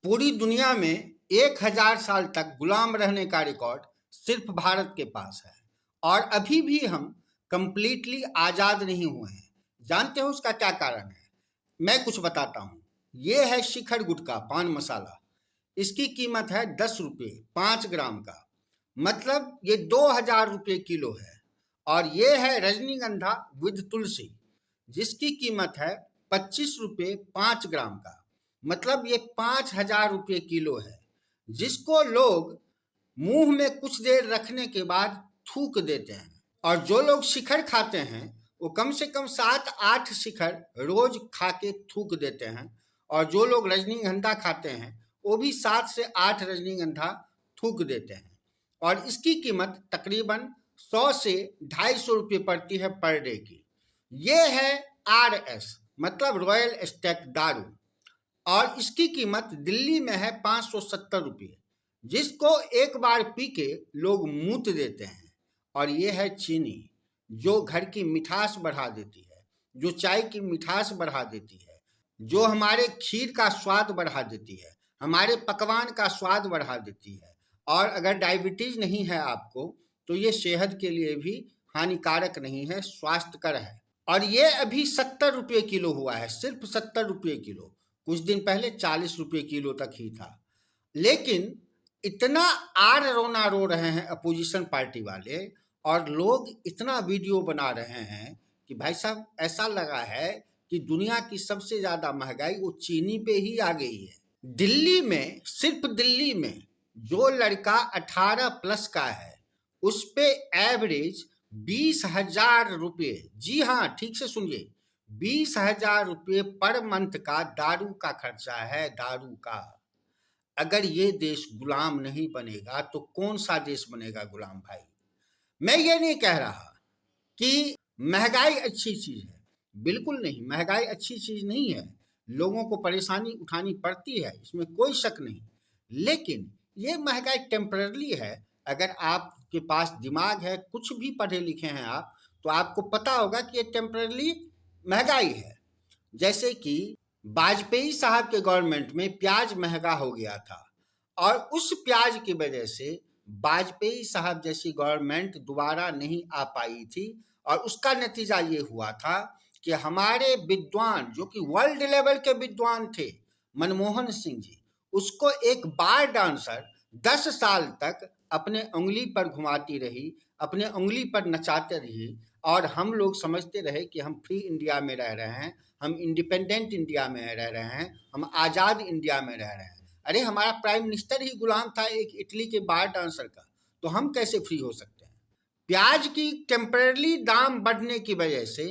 पूरी दुनिया में 1000 साल तक गुलाम रहने का रिकॉर्ड सिर्फ भारत के पास है और अभी भी हम कंप्लीटली आज़ाद नहीं हुए हैं। जानते हो उसका क्या कारण है? मैं कुछ बताता हूँ। ये है शिखर गुटखा पान मसाला। इसकी कीमत है 10 रुपये 5 ग्राम का, मतलब ये 2000 रुपये किलो है। और ये है रजनीगंधा विद तुलसी, जिसकी कीमत है 25 रुपये 5 ग्राम का, मतलब ये 5000 रुपये किलो है, जिसको लोग मुंह में कुछ देर रखने के बाद थूक देते हैं। और जो लोग शिखर खाते हैं वो कम से कम 7-8 शिखर रोज खा के थूक देते हैं। और जो लोग रजनीगंधा खाते हैं वो भी 7 से 8 रजनीगंधा थूक देते हैं। और इसकी कीमत तकरीबन 100 से 250 रुपये पड़ती है पर डे की। ये है RS, मतलब रॉयल स्टैग दारू, और इसकी कीमत दिल्ली में है 570 रुपये, जिसको एक बार पी के लोग मूत देते हैं। और ये है चीनी, जो घर की मिठास बढ़ा देती है, जो चाय की मिठास बढ़ा देती है, जो हमारे खीर का स्वाद बढ़ा देती है, हमारे पकवान का स्वाद बढ़ा देती है। और अगर डायबिटीज नहीं है आपको तो ये सेहत के लिए भी हानिकारक नहीं है, स्वास्थ्यकर है। और ये अभी 70 रुपये किलो हुआ है, सिर्फ 70 रुपये किलो। कुछ दिन पहले 40 रुपये किलो तक ही था। लेकिन इतना आर रोना रो रहे हैं अपोजिशन पार्टी वाले, और लोग इतना वीडियो बना रहे हैं कि भाई साहब ऐसा लगा है कि दुनिया की सबसे ज्यादा महंगाई वो चीनी पे ही आ गई है। दिल्ली में, सिर्फ दिल्ली में जो लड़का 18 प्लस का है उस पे एवरेज 20,000 रुपये, जी हाँ ठीक से सुनिए, 20,000 रुपये पर मंथ का दारू का खर्चा है, दारू का। अगर ये देश गुलाम नहीं बनेगा तो कौन सा देश बनेगा गुलाम भाई? मैं ये नहीं कह रहा कि महंगाई अच्छी चीज है, बिल्कुल नहीं, महंगाई अच्छी चीज नहीं है। लोगों को परेशानी उठानी पड़ती है, इसमें कोई शक नहीं। लेकिन ये महंगाई टेम्पररी है। अगर आपके पास दिमाग है, कुछ भी पढ़े लिखे हैं आप, तो आपको पता होगा कि ये टेम्पररी महंगाई है। जैसे कि वाजपेयी साहब के गवर्नमेंट में प्याज महंगा हो गया था, और उस प्याज की वजह से वाजपेयी साहब जैसी गवर्नमेंट दोबारा नहीं आ पाई थी। और उसका नतीजा ये हुआ था कि हमारे विद्वान, जो कि वर्ल्ड लेवल के विद्वान थे, मनमोहन सिंह जी, उसको एक बार डांसर 10 साल तक अपने उंगली पर घुमाती रही, अपने उंगली पर नचाते रही, और हम लोग समझते रहे कि हम फ्री इंडिया में रह रहे हैं, हम इंडिपेंडेंट इंडिया में रह रहे हैं, हम आज़ाद इंडिया में रह रहे हैं। अरे हमारा प्राइम मिनिस्टर ही गुलाम था एक इटली के बार डांसर का, तो हम कैसे फ्री हो सकते हैं? प्याज की टेम्पररी दाम बढ़ने की वजह से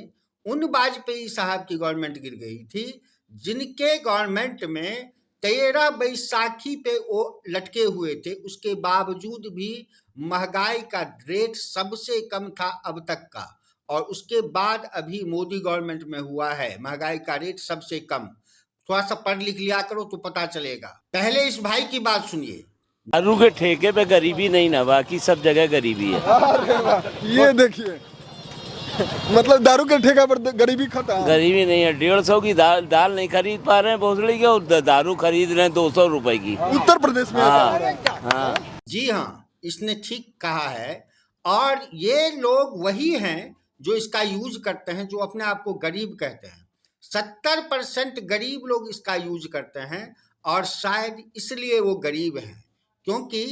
उन वाजपेयी साहब की गवर्नमेंट गिर गई थी, जिनके गवर्नमेंट में 13 बैसाखी पे वो लटके हुए थे। उसके बावजूद भी महंगाई का रेट सबसे कम था अब तक का, और उसके बाद अभी मोदी गवर्नमेंट में हुआ है महंगाई का रेट सबसे कम। थोड़ा सा पढ़ लिख लिया करो तो पता चलेगा। पहले इस भाई की बात सुनिए। दारू के ठेके पे गरीबी नहीं ना, बाकी सब जगह गरीबी है। अरे वाह, ये देखिए, मतलब दारू के ठेका पर गरीबी खत्म। गरीबी नहीं है। 150 की दाल नहीं खरीद पा रहे हैं भोसड़ी के, और दारू खरीद रहे हैं 200 रुपए की। उत्तर प्रदेश में हाँ। जी हाँ, इसने ठीक कहा है। और ये लोग वही हैं जो इसका यूज करते हैं, जो अपने आप को गरीब कहते हैं। 70% गरीब लोग इसका यूज करते हैं, और शायद इसलिए वो गरीब हैं, क्योंकि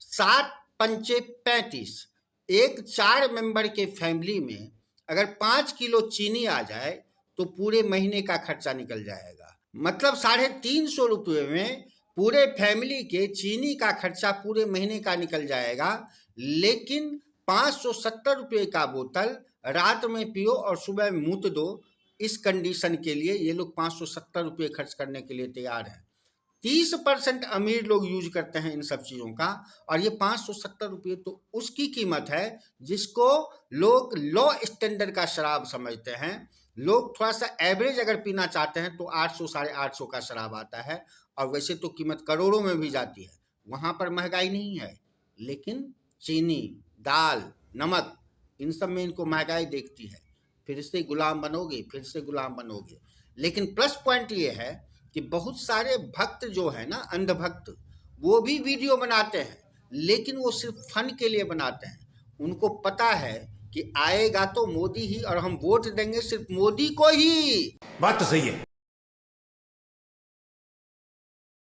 7 पंचे 35, एक 4 मेंबर के फैमिली में अगर 5 किलो चीनी आ जाए तो पूरे महीने का खर्चा निकल जाएगा। मतलब 350 रुपये में पूरे फैमिली के चीनी का खर्चा पूरे महीने का निकल जाएगा। लेकिन 570 रुपये का बोतल रात में पियो और सुबह मूत दो, इस कंडीशन के लिए ये लोग 570 रुपये खर्च करने के लिए तैयार हैं। 30% अमीर लोग यूज करते हैं इन सब चीज़ों का, और ये 570 रुपये तो उसकी कीमत है जिसको लोग लो स्टैंडर्ड का शराब समझते हैं। लोग थोड़ा सा एवरेज अगर पीना चाहते हैं तो 800 850 का शराब आता है, और वैसे तो कीमत करोड़ों में भी जाती है। वहाँ पर महंगाई नहीं है, लेकिन चीनी, दाल, नमक, इन सब में इनको महंगाई देखती है। फिर से गुलाम बनोगे, फिर से गुलाम बनोगे। लेकिन प्लस पॉइंट ये है कि बहुत सारे भक्त जो है ना, अंधभक्त, वो भी वीडियो बनाते हैं, लेकिन वो सिर्फ फन के लिए बनाते हैं। उनको पता है कि आएगा तो मोदी ही और हम वोट देंगे सिर्फ मोदी को ही। बात तो सही है।